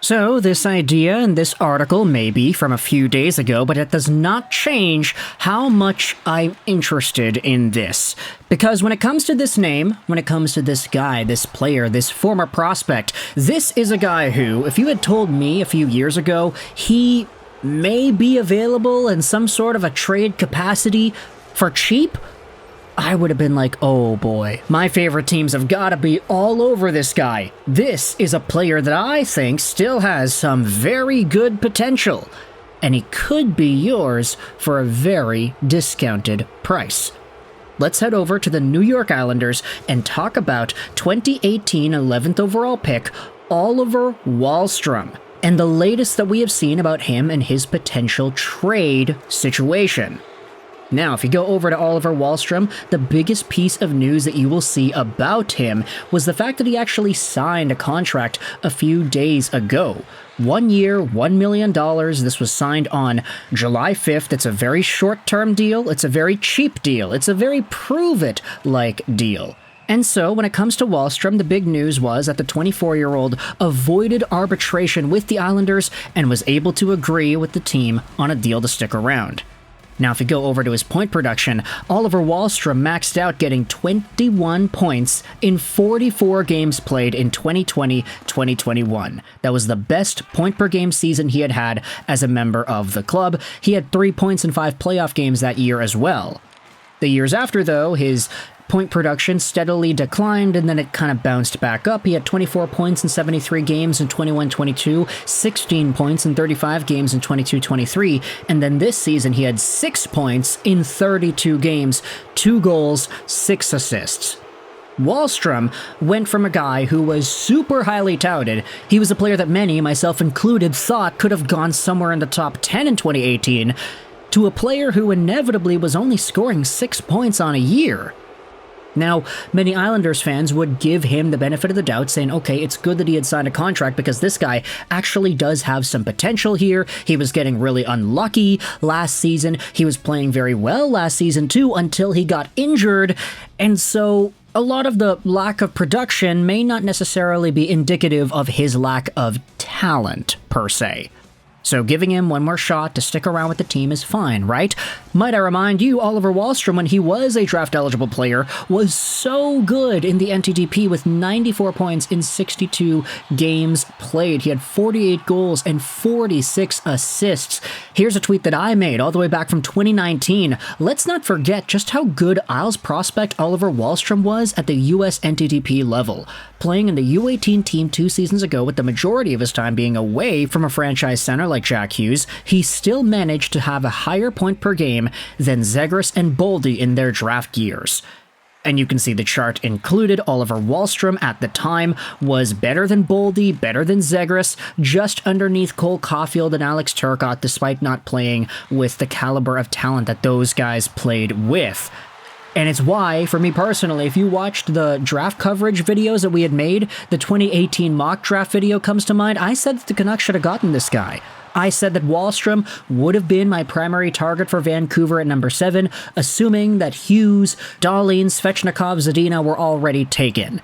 So, this idea and this article may be from a few days ago, but it does not change how much I'm interested in this. Because when it comes to this name, when it comes to this guy, this player, this former prospect, this is a guy who, if you had told me a few years ago, he may be available in some sort of a trade capacity for cheap, I would have been like, oh boy, my favorite teams have got to be all over this guy. This is a player that I think still has some very good potential, and he could be yours for a very discounted price. Let's head over to the New York Islanders and talk about 2018 11th overall pick, Oliver Wahlstrom, and the latest that we have seen about him and his potential trade situation. Now, if you go over to Oliver Wahlstrom, the biggest piece of news that you will see about him was the fact that he actually signed a contract a few days ago. 1 year, $1 million. This was signed on July 5th. It's a very short-term deal. It's a very cheap deal. It's a very prove-it-like deal. And so, when it comes to Wahlstrom, the big news was that the 24-year-old avoided arbitration with the Islanders and was able to agree with the team on a deal to stick around. Now, if you go over to his point production, Oliver Wahlstrom maxed out getting 21 points in 44 games played in 2020-2021. That was the best point-per-game season he had had as a member of the club. He had 3 points in 5 playoff games that year as well. The years after, though, his point production steadily declined, and then it kind of bounced back up. He had 24 points in 73 games in 21-22, 16 points in 35 games in 22-23, and then this season he had 6 points in 32 games, 2 goals, 6 assists. Wahlstrom went from a guy who was super highly touted. He was a player that many, myself included, thought could have gone somewhere in the top 10 in 2018, to a player who inevitably was only scoring 6 points on a year. Now, many Islanders fans would give him the benefit of the doubt, saying, okay, it's good that he had signed a contract because this guy actually does have some potential here. He was getting really unlucky last season. He was playing very well last season too until he got injured. And so a lot of the lack of production may not necessarily be indicative of his lack of talent, per se. So giving him one more shot to stick around with the team is fine, right? Might I remind you, Oliver Wahlstrom, when he was a draft-eligible player, was so good in the NTDP with 94 points in 62 games played. He had 48 goals and 46 assists. Here's a tweet that I made all the way back from 2019. Let's not forget just how good Isles prospect Oliver Wahlstrom was at the US NTDP level. Playing in the U18 team 2 seasons ago with the majority of his time being away from a franchise center like Jack Hughes, he still managed to have a higher point per game than Zegras and Boldy in their draft years. And you can see the chart included. Oliver Wahlstrom at the time was better than Boldy, better than Zegras, just underneath Cole Caulfield and Alex Turcotte, despite not playing with the caliber of talent that those guys played with. And it's why, for me personally, if you watched the draft coverage videos that we had made, the 2018 mock draft video comes to mind. I said that the Canucks should have gotten this guy. I said that Wahlstrom would have been my primary target for Vancouver at number 7, assuming that Hughes, Dahlin, Svechnikov, Zadina were already taken.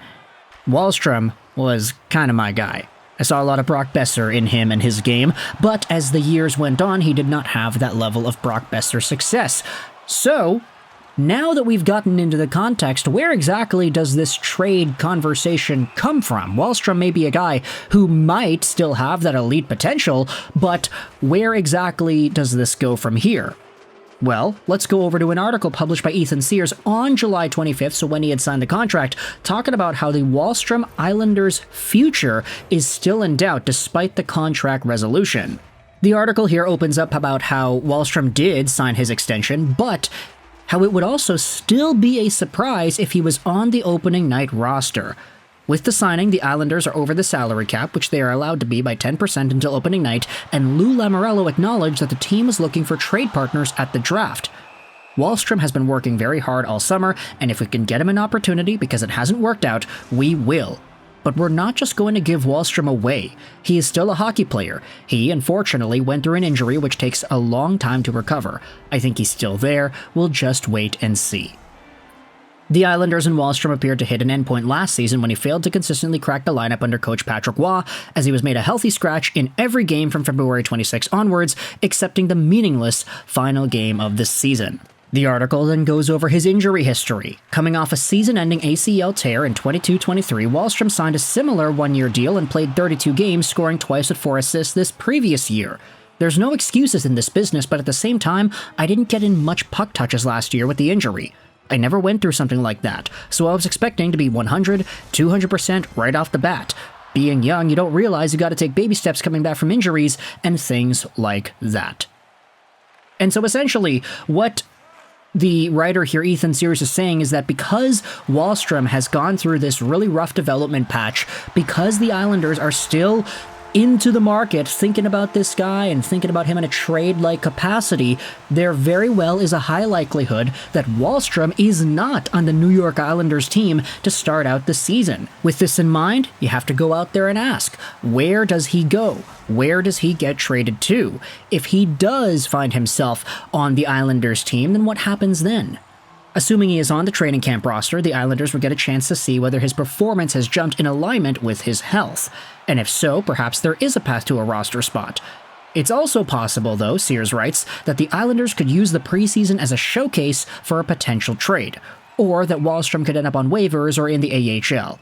Wahlstrom was kind of my guy. I saw a lot of Brock Besser in him and his game, but as the years went on, he did not have that level of Brock Besser success. So, now that we've gotten into the context, where exactly does this trade conversation come from? Wahlstrom may be a guy who might still have that elite potential, but where exactly does this go from here? Well, let's go over to an article published by Ethan Sears on July 25th, so when he had signed the contract, talking about how the Wahlstrom Islanders' future is still in doubt despite the contract resolution. The article here opens up about how Wahlstrom did sign his extension, but how it would also still be a surprise if he was on the opening night roster. With the signing, the Islanders are over the salary cap, which they are allowed to be by 10% until opening night, and Lou Lamoriello acknowledged that the team is looking for trade partners at the draft. Wahlstrom has been working very hard all summer, and if we can get him an opportunity because it hasn't worked out, we will. But we're not just going to give Wahlstrom away. He is still a hockey player. He, unfortunately, went through an injury which takes a long time to recover. I think he's still there. We'll just wait and see. The Islanders and Wahlstrom appeared to hit an endpoint last season when he failed to consistently crack the lineup under coach Patrick Roy, as he was made a healthy scratch in every game from February 26 onwards, excepting the meaningless final game of the season. The article then goes over his injury history. Coming off a season-ending ACL tear in 22-23, Wahlstrom signed a similar one-year deal and played 32 games, scoring twice with 4 assists this previous year. There's no excuses in this business, but at the same time, I didn't get in much puck touches last year with the injury. I never went through something like that, so I was expecting to be 100, 200% right off the bat. Being young, you don't realize you gotta take baby steps coming back from injuries and things like that. And so essentially, what the writer here, Ethan Sears, is saying is that because Wahlstrom has gone through this really rough development patch, because the Islanders are still into the market thinking about this guy and thinking about him in a trade-like capacity, there very well is a high likelihood that Wahlstrom is not on the New York Islanders team to start out the season. With this in mind, you have to go out there and ask, where does he go? Where does he get traded to? If he does find himself on the Islanders team, then what happens then? Assuming he is on the training camp roster, the Islanders will get a chance to see whether his performance has jumped in alignment with his health. And if so, perhaps there is a path to a roster spot. It's also possible, though, Sears writes, that the Islanders could use the preseason as a showcase for a potential trade, or that Wahlstrom could end up on waivers or in the AHL.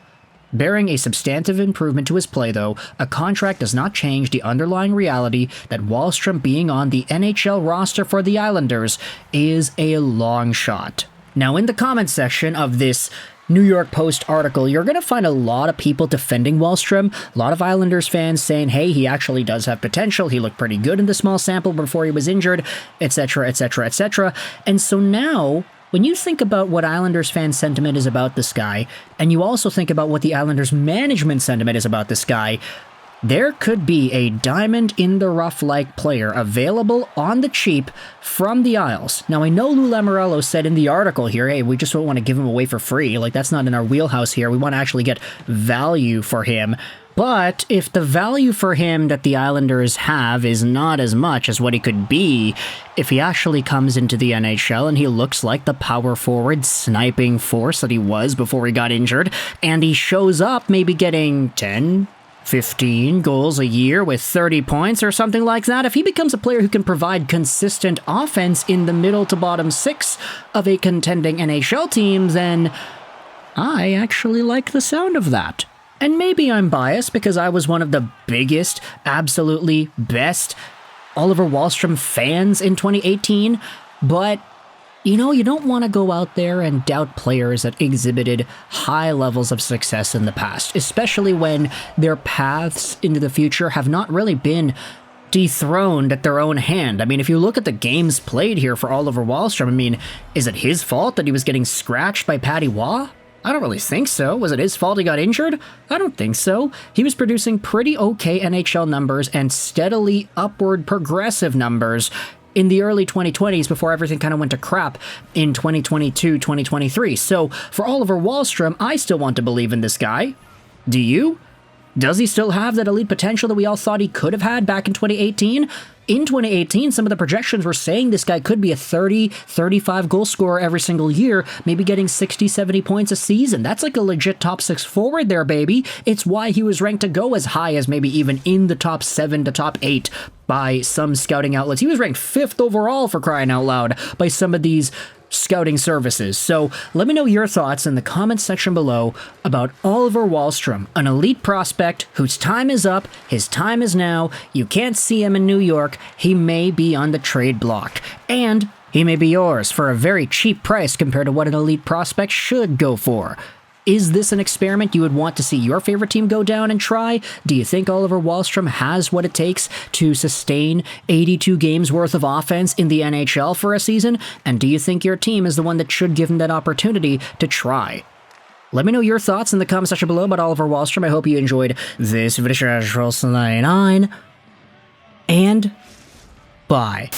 Bearing a substantive improvement to his play, though, a contract does not change the underlying reality that Wahlstrom being on the NHL roster for the Islanders is a long shot. Now, in the comments section of this New York Post article, you're going to find a lot of people defending Wahlstrom, a lot of Islanders fans saying, hey, he actually does have potential, he looked pretty good in the small sample before he was injured, etc., etc., etc. And so now, when you think about what Islanders fan sentiment is about this guy, and you also think about what the Islanders management sentiment is about this guy, there could be a diamond-in-the-rough-like player available on the cheap from the Isles. Now, I know Lou Lamoriello said in the article here, hey, we just don't want to give him away for free. Like, that's not in our wheelhouse here. We want to actually get value for him. But if the value for him that the Islanders have is not as much as what he could be, if he actually comes into the NHL and he looks like the power forward sniping force that he was before he got injured, and he shows up maybe getting 10, 15 goals a year with 30 points or something like that, if he becomes a player who can provide consistent offense in the middle to bottom 6 of a contending NHL team, then I actually like the sound of that. And maybe I'm biased because I was one of the biggest, absolutely best Oliver Wahlstrom fans in 2018, but you know, you don't want to go out there and doubt players that exhibited high levels of success in the past, especially when their paths into the future have not really been dethroned at their own hand. I mean, if you look at the games played here for Oliver Wahlstrom, I mean, is it his fault that he was getting scratched by Patty Waugh? I don't really think so. Was it his fault he got injured? I don't think so. He was producing pretty okay NHL numbers and steadily upward progressive numbers in the early 2020s before everything kind of went to crap in 2022, 2023. So for Oliver Wahlstrom, I still want to believe in this guy. Do you? Does he still have that elite potential that we all thought he could have had back in 2018? In 2018, some of the projections were saying this guy could be a 30, 35 goal scorer every single year, maybe getting 60, 70 points a season. That's like a legit top 6 forward there, baby. It's why he was ranked to go as high as maybe even in the top 7 to top 8 by some scouting outlets. He was ranked 5th overall, for crying out loud, by some of these scouting services. So let me know your thoughts in the comments section below about Oliver Wahlstrom, an elite prospect whose time is up, his time is now, you can't see him in New York, he may be on the trade block, and he may be yours for a very cheap price compared to what an elite prospect should go for. Is this an experiment you would want to see your favorite team go down and try? Do you think Oliver Wahlstrom has what it takes to sustain 82 games worth of offense in the NHL for a season? And do you think your team is the one that should give him that opportunity to try? Let me know your thoughts in the comment section below about Oliver Wahlstrom. I hope you enjoyed this video. And bye.